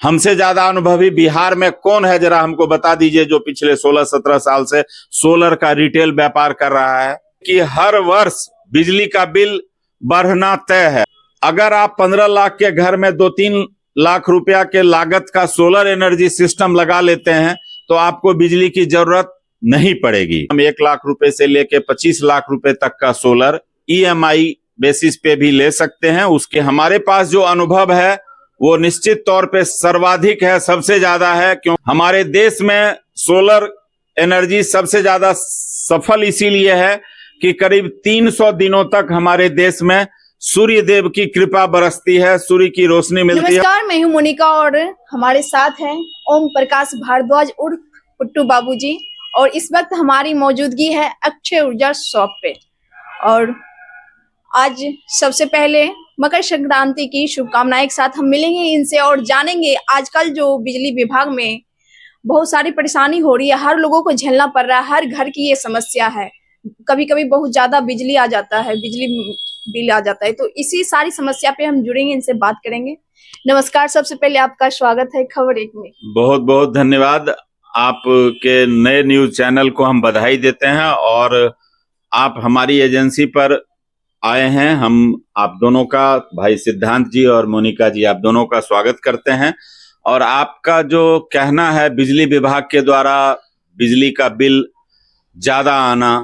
हमसे ज्यादा अनुभवी बिहार में कौन है, जरा हमको बता दीजिए, जो पिछले 16-17 साल से सोलर का रिटेल व्यापार कर रहा है। कि हर वर्ष बिजली का बिल बढ़ना तय है। अगर आप 15 लाख के घर में 2-3 लाख रुपया के लागत का सोलर एनर्जी सिस्टम लगा लेते हैं तो आपको बिजली की जरूरत नहीं पड़ेगी। हम 1 लाख रुपए से लेके 25 लाख रुपए तक का सोलर EMI बेसिस पे भी ले सकते हैं। उसके हमारे पास जो अनुभव है वो निश्चित तौर पे सर्वाधिक है, सबसे ज्यादा है। क्यों हमारे देश में सोलर एनर्जी सबसे ज्यादा सफल इसीलिए है कि करीब 300 दिनों तक हमारे देश में सूर्य देव की कृपा बरसती है, सूर्य की रोशनी मिलती है। नमस्कार, मैं हूं मोनिका और हमारे साथ हैं ओम प्रकाश भारद्वाज उर्फ पुट्टू बाबूजी। और इस वक्त हमारी मौजूदगी है अक्षय ऊर्जा शॉप पे। और आज सबसे पहले मकर संक्रांति की शुभकामनाएं के साथ हम मिलेंगे इनसे और जानेंगे आजकल जो बिजली विभाग में बहुत सारी परेशानी हो रही है, हर लोगों को झेलना पड़ रहा है, हर घर की ये समस्या है। कभी कभी बहुत ज्यादा बिजली आ जाता है, बिजली बिल आ जाता है, तो इसी सारी समस्या पे हम जुड़ेंगे, इनसे बात करेंगे। नमस्कार, सबसे पहले आपका स्वागत है खबर एक में। बहुत बहुत धन्यवाद। आपके नए न्यूज चैनल को हम बधाई देते हैं और आप हमारी एजेंसी पर आए हैं। हम आप दोनों का, भाई सिद्धांत जी और मोनिका जी, आप दोनों का स्वागत करते हैं। और आपका जो कहना है बिजली विभाग के द्वारा बिजली का बिल ज्यादा आना,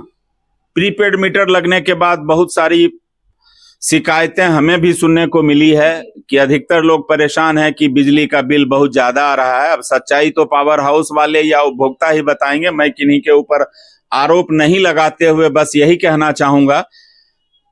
प्रीपेड मीटर लगने के बाद बहुत सारी शिकायतें हमें भी सुनने को मिली है कि अधिकतर लोग परेशान हैं कि बिजली का बिल बहुत ज्यादा आ रहा है। अब सच्चाई तो पावर हाउस वाले या उपभोक्ता ही बताएंगे, मैं किन्हीं के ऊपर आरोप नहीं लगाते हुए बस यही कहना चाहूंगा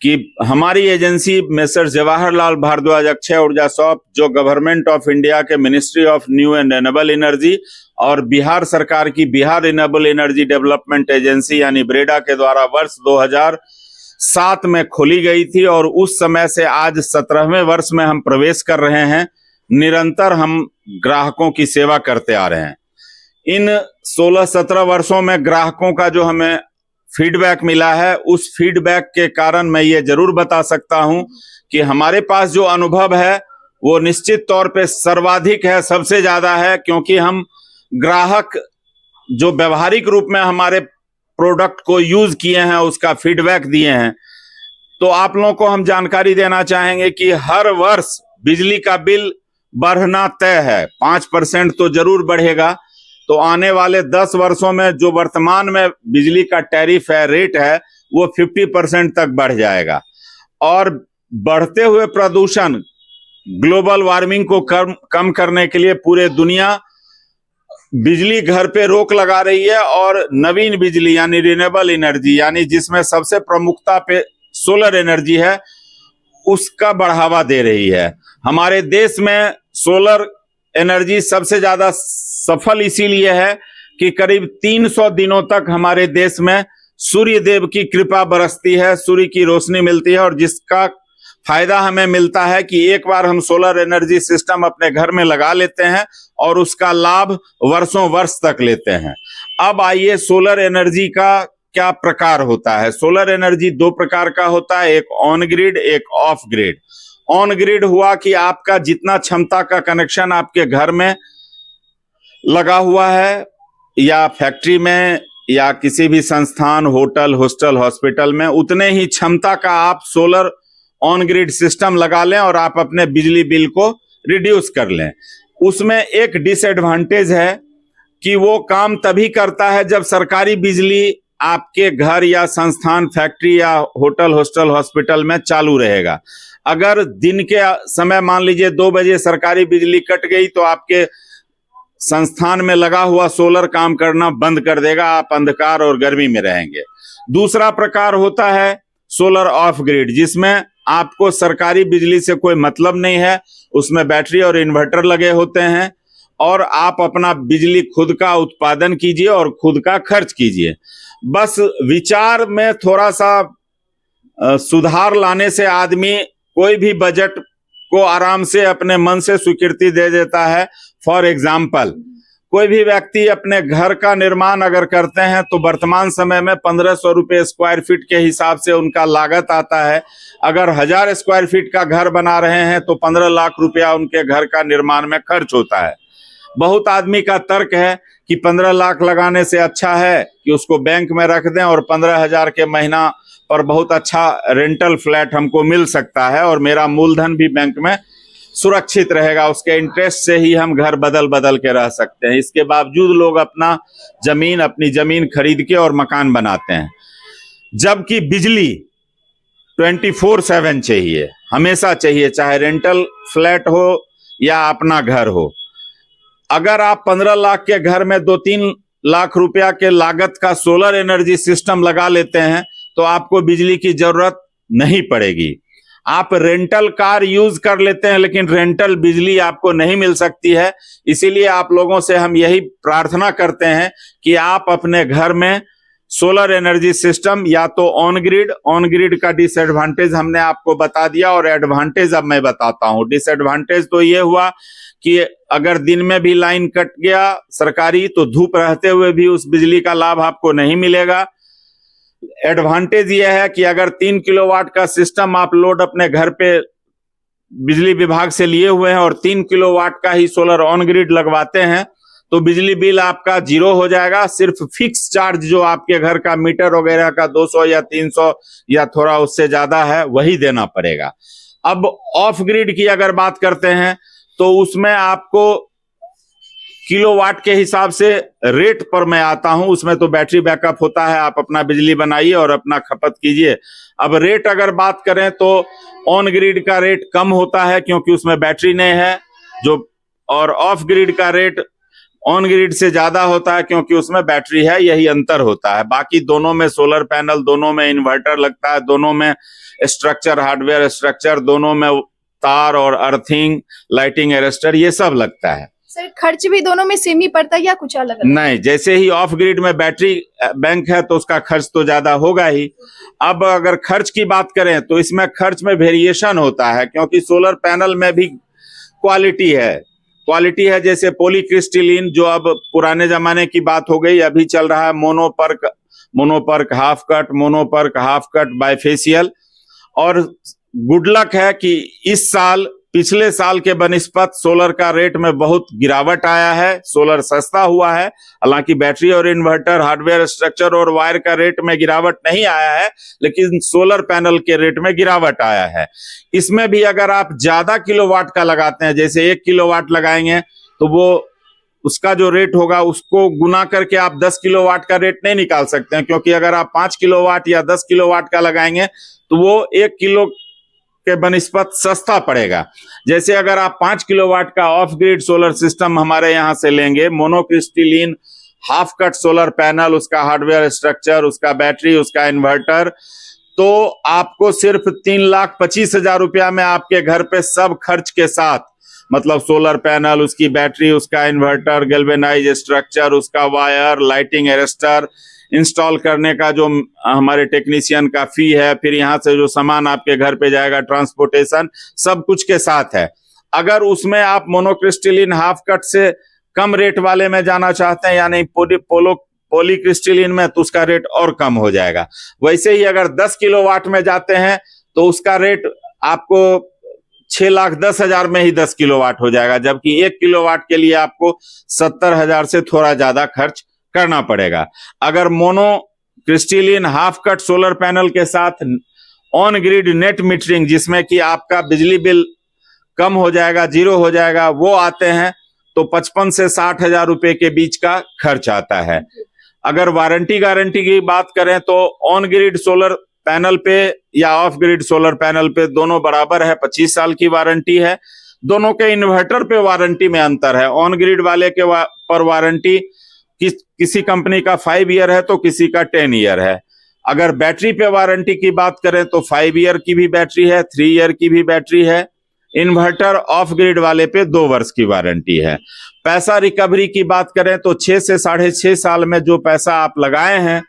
कि हमारी एजेंसी मिस्टर जवाहरलाल भारद्वाज अक्षय ऊर्जा शॉप, जो गवर्नमेंट ऑफ इंडिया के ministry of new and renewable energy और बिहार सरकार की Bihar renewable energy development agency यानी ब्रेडा के द्वारा वर्ष 2007 में खोली गई थी और उस समय से आज 17वें वर्ष में हम प्रवेश कर रहे हैं। निरंतर हम ग्राहकों की सेवा करते आ रहे हैं। इन 16-17 वर्षों में ग्राहकों का जो हमें फीडबैक मिला है, उस फीडबैक के कारण मैं ये जरूर बता सकता हूं कि हमारे पास जो अनुभव है वो निश्चित तौर पे सर्वाधिक है, सबसे ज्यादा है। क्योंकि हम ग्राहक जो व्यवहारिक रूप में हमारे प्रोडक्ट को यूज किए हैं उसका फीडबैक दिए हैं। तो आप लोगों को हम जानकारी देना चाहेंगे कि हर वर्ष बिजली का बिल बढ़ना तय है, 5% तो जरूर बढ़ेगा। तो आने वाले 10 वर्षों में जो वर्तमान में बिजली का टैरिफ है, रेट है, वो 50% तक बढ़ जाएगा। और बढ़ते हुए प्रदूषण, ग्लोबल वार्मिंग को कम करने के लिए पूरे दुनिया बिजली घर पे रोक लगा रही है और नवीन बिजली यानी रिन्यूएबल एनर्जी, यानी जिसमें सबसे प्रमुखता पे सोलर एनर्जी है, उसका बढ़ावा दे रही है। हमारे देश में सोलर एनर्जी सबसे ज्यादा सफल इसीलिए है कि करीब 300 दिनों तक हमारे देश में सूर्य देव की कृपा बरसती है, सूर्य की रोशनी मिलती है। और जिसका फायदा हमें मिलता है कि एक बार हम सोलर एनर्जी सिस्टम अपने घर में लगा लेते हैं और उसका लाभ वर्षों वर्ष तक लेते हैं। अब आइए, सोलर एनर्जी का क्या प्रकार होता है। सोलर एनर्जी 2 प्रकार का होता है, एक ऑन ग्रिड, एक ऑफ ग्रिड। ऑन ग्रिड हुआ कि आपका जितना क्षमता का कनेक्शन आपके घर में लगा हुआ है या फैक्ट्री में या किसी भी संस्थान, होटल, हॉस्टल, हॉस्पिटल में, उतने ही क्षमता का आप सोलर ऑन ग्रिड सिस्टम लगा लें और आप अपने बिजली बिल को रिड्यूस कर लें। उसमें एक डिसएडवांटेज है कि वो काम तभी करता है जब सरकारी बिजली आपके घर या संस्थान, फैक्ट्री या होटल, हॉस्टल, हॉस्पिटल में चालू रहेगा। अगर दिन के समय मान लीजिए 2 बजे सरकारी बिजली कट गई तो आपके संस्थान में लगा हुआ सोलर काम करना बंद कर देगा, आप अंधकार और गर्मी में रहेंगे। दूसरा प्रकार होता है सोलर ऑफ ग्रिड, जिसमें आपको सरकारी बिजली से कोई मतलब नहीं है, उसमें बैटरी और इन्वर्टर लगे होते हैं और आप अपना बिजली खुद का उत्पादन कीजिए और खुद का खर्च कीजिए। बस विचार में थोड़ा सा सुधार लाने से आदमी कोई भी बजट को आराम से अपने मन से स्वीकृति दे देता है। फॉर एग्जाम्पल, कोई भी व्यक्ति अपने घर का निर्माण अगर करते हैं तो वर्तमान समय में 1500 रुपये स्क्वायर फीट के हिसाब से उनका लागत आता है। अगर 1000 स्क्वायर फीट का घर बना रहे हैं तो 15 लाख रुपया उनके घर का निर्माण में खर्च होता है। बहुत आदमी का तर्क है कि 15 लाख लगाने से अच्छा है कि उसको बैंक में रख दें और 15,000 के महीना पर बहुत अच्छा रेंटल फ्लैट हमको मिल सकता है और मेरा मूलधन भी बैंक में सुरक्षित रहेगा, उसके इंटरेस्ट से ही हम घर बदल बदल के रह सकते हैं। इसके बावजूद लोग अपनी जमीन खरीद के और मकान बनाते हैं, जबकि बिजली 24/7 चाहिए, हमेशा चाहिए, चाहे रेंटल फ्लैट हो या अपना घर हो। अगर आप 15 लाख के घर में 2-3 लाख रुपया के लागत का सोलर एनर्जी सिस्टम लगा लेते हैं तो आपको बिजली की जरूरत नहीं पड़ेगी। आप रेंटल कार यूज कर लेते हैं लेकिन रेंटल बिजली आपको नहीं मिल सकती है। इसीलिए आप लोगों से हम यही प्रार्थना करते हैं कि आप अपने घर में सोलर एनर्जी सिस्टम या तो ऑन ग्रिड का डिसएडवांटेज हमने आपको बता दिया और एडवांटेज अब मैं बताता हूं। डिसएडवांटेज तो ये हुआ कि अगर दिन में भी लाइन कट गया सरकारी तो धूप रहते हुए भी उस बिजली का लाभ आपको नहीं मिलेगा। एडवांटेज यह है कि अगर 3 किलोवाट का सिस्टम आप लोड अपने घर पे बिजली विभाग से लिए हुए हैं और 3 किलोवाट का ही सोलर ऑन ग्रिड लगवाते हैं तो बिजली बिल आपका 0 हो जाएगा। सिर्फ फिक्स चार्ज जो आपके घर का मीटर वगैरह का 200 या 300 या थोड़ा उससे ज्यादा है वही देना पड़ेगा। अब ऑफ ग्रिड की अगर बात करते हैं तो उसमें आपको किलोवाट के हिसाब से रेट पर मैं आता हूं, उसमें तो बैटरी बैकअप होता है, आप अपना बिजली बनाइए और अपना खपत कीजिए। अब रेट अगर बात करें तो ऑन ग्रिड का रेट कम होता है क्योंकि उसमें बैटरी नहीं है और ऑफ ग्रिड का रेट ऑन ग्रिड से ज्यादा होता है क्योंकि उसमें बैटरी है, यही अंतर होता है। बाकी दोनों में सोलर पैनल, दोनों में इन्वर्टर लगता है, दोनों में स्ट्रक्चर, हार्डवेयर स्ट्रक्चर, दोनों में तार और अर्थिंग, लाइटिंग अरेस्टर, ये सब लगता है। सर खर्च भी दोनों में सेम ही पड़ता है या कुछ अलग अलग? नहीं, जैसे ही ऑफ ग्रिड में बैटरी बैंक है तो उसका खर्च तो ज्यादा होगा ही। अब अगर खर्च की बात करें तो इसमें खर्च में वेरिएशन होता है क्योंकि सोलर पैनल में भी क्वालिटी है जैसे पॉलीक्रिस्टलिन जो अब पुराने जमाने की बात हो गई, अभी चल रहा है मोनोपर्क हाफ कट बाइफेशियल। और गुड लक है कि इस साल पिछले साल के बनिस्पत सोलर का रेट में बहुत गिरावट आया है, सोलर सस्ता हुआ है। हालांकि बैटरी और इन्वर्टर, हार्डवेयर स्ट्रक्चर और वायर का रेट में गिरावट नहीं आया है लेकिन सोलर पैनल के रेट में गिरावट आया है। इसमें भी अगर आप ज्यादा किलोवाट का लगाते हैं, जैसे 1 किलोवाट लगाएंगे तो वो उसका जो रेट होगा उसको गुना करके आप 10 किलोवाट का रेट नहीं निकाल सकते हैं, क्योंकि अगर आप 5 किलोवाट या 10 किलोवाट का लगाएंगे तो वो 1 किलो के बनिस्पत सस्ता पड़ेगा। जैसे अगर आप 5 किलोवाट का ऑफ ग्रिड सोलर सिस्टम हमारे यहाँ से लेंगे, मोनोक्रिस्टलिन हाफ कट सोलर पैनल, उसका हार्डवेयर स्ट्रक्चर, उसका बैटरी, उसका इन्वर्टर, तो आपको सिर्फ 3,25,000 रुपया में आपके घर पे सब खर्च के साथ, मतलब सोलर पैनल, उसकी बैटरी, उसका इन्वर्टर, गैल्वेनाइज स्ट्रक्चर, उसका वायर, लाइटिंग अरेस्टर इंस्टॉल करने का जो हमारे टेक्नीशियन का फी है, फिर यहाँ से जो सामान आपके घर पे जाएगा, ट्रांसपोर्टेशन, सब कुछ के साथ है। अगर उसमें आप मोनोक्रिस्टलिन हाफ कट से कम रेट वाले में जाना चाहते हैं यानी पॉलीक्रिस्टलिन में, तो उसका रेट और कम हो जाएगा। वैसे ही अगर 10 किलोवाट में जाते हैं तो उसका रेट आपको 6,10,000 में ही 10 किलोवाट हो जाएगा, जबकि 1 किलोवाट के लिए आपको 70,000 से थोड़ा ज्यादा खर्च करना पड़ेगा। अगर mono crystalline half cut solar panel के साथ ऑन ग्रिड नेट मीटरिंग, जिसमें कि आपका बिजली बिल कम हो जाएगा, 0 हो जाएगा, वो आते हैं तो 55 से 60,000 रुपए के बीच का खर्च आता है। अगर वारंटी गारंटी की बात करें तो ऑन ग्रिड सोलर पैनल पे या ऑफ ग्रिड सोलर पैनल पे दोनों बराबर है, 25 साल की वारंटी है। दोनों के इन्वर्टर पे वारंटी में अंतर है। ऑन ग्रिड वाले के पर वारंटी किसी कंपनी का 5 ईयर है तो किसी का 10 ईयर है। अगर बैटरी पे वारंटी की बात करें तो 5 ईयर की भी बैटरी है, 3 ईयर की भी बैटरी है। इन्वर्टर ऑफ ग्रिड वाले पे 2 वर्ष की वारंटी है। पैसा रिकवरी की बात करें तो 6 से 6.5 साल में जो पैसा आप लगाए हैं,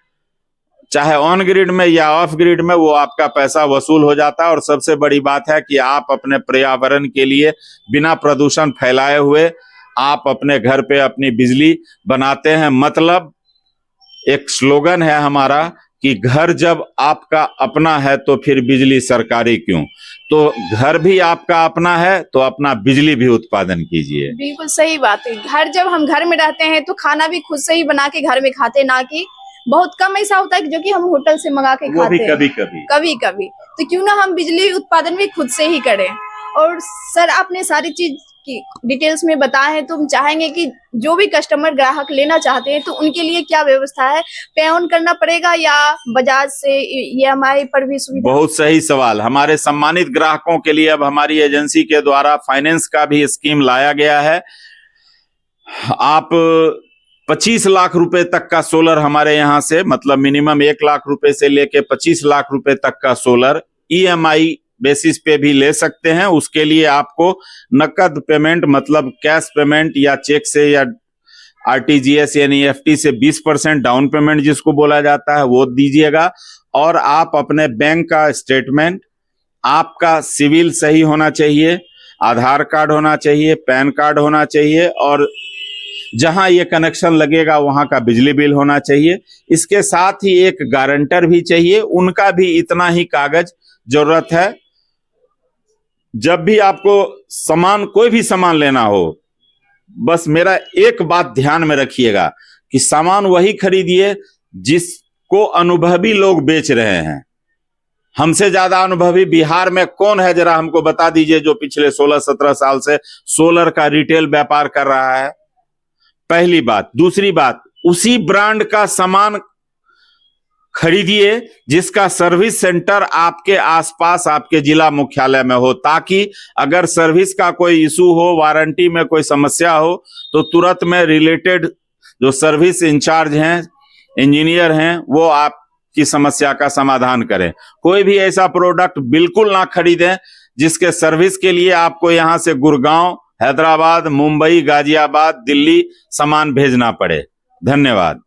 चाहे ऑन ग्रिड में या ऑफ ग्रिड में, वो आपका पैसा वसूल हो जाता है। और सबसे बड़ी बात है कि आप अपने पर्यावरण के लिए बिना प्रदूषण फैलाए हुए आप अपने घर पे अपनी बिजली बनाते हैं। मतलब एक स्लोगन है हमारा कि घर जब आपका अपना है तो फिर बिजली सरकारी क्यों। तो घर भी आपका अपना है तो अपना बिजली भी उत्पादन कीजिए। बिल्कुल सही बात है। घर जब हम घर में रहते हैं तो खाना भी खुद से ही बना के घर में खाते हैं, ना कि बहुत कम ऐसा होता है जो कि हम होटल से मंगा के वो भी खाते हैं कभी कभी। तो क्यों ना हम बिजली उत्पादन भी खुद से ही करें। और सर आपने सारी चीज की डिटेल्स में बताया है, तो हम चाहेंगे कि जो भी कस्टमर ग्राहक लेना चाहते हैं तो उनके लिए क्या व्यवस्था है, पे ऑन करना पड़ेगा या बजाज से EMI पर भी सुविधा? बहुत सही सवाल। हमारे सम्मानित ग्राहकों के लिए अब हमारी एजेंसी के द्वारा फाइनेंस का भी स्कीम लाया गया है। आप 25 लाख रुपए तक का सोलर हमारे यहां से, मतलब मिनिमम 1 लाख रुपए से लेके 25 लाख रुपए तक का सोलर EMI बेसिस पे भी ले सकते हैं। उसके लिए आपको नकद पेमेंट, मतलब कैश पेमेंट या चेक से या RTGS यानी EFT से 20% डाउन पेमेंट जिसको बोला जाता है वो दीजिएगा। और आप अपने बैंक का स्टेटमेंट, आपका सिविल सही होना चाहिए, आधार कार्ड होना चाहिए, पैन कार्ड होना चाहिए, और जहां ये कनेक्शन लगेगा वहां का बिजली बिल होना चाहिए। इसके साथ ही एक गारंटर भी चाहिए, उनका भी इतना ही कागज जरूरत है। जब भी आपको सामान, कोई भी सामान लेना हो, बस मेरा एक बात ध्यान में रखिएगा कि सामान वही खरीदिए जिसको अनुभवी लोग बेच रहे हैं। हमसे ज्यादा अनुभवी बिहार में कौन है, जरा हमको बता दीजिए, जो पिछले 16-17 साल से सोलर का रिटेल व्यापार कर रहा है। पहली बात। दूसरी बात, उसी ब्रांड का सामान खरीदिए जिसका सर्विस सेंटर आपके आसपास, आपके जिला मुख्यालय में हो, ताकि अगर सर्विस का कोई इशू हो, वारंटी में कोई समस्या हो, तो तुरंत में रिलेटेड जो सर्विस इंचार्ज हैं, इंजीनियर हैं, वो आपकी समस्या का समाधान करें। कोई भी ऐसा प्रोडक्ट बिल्कुल ना खरीदें जिसके सर्विस के लिए आपको यहां से गुड़गांव, हैदराबाद, मुंबई, गाजियाबाद, दिल्ली सामान भेजना पड़े। धन्यवाद।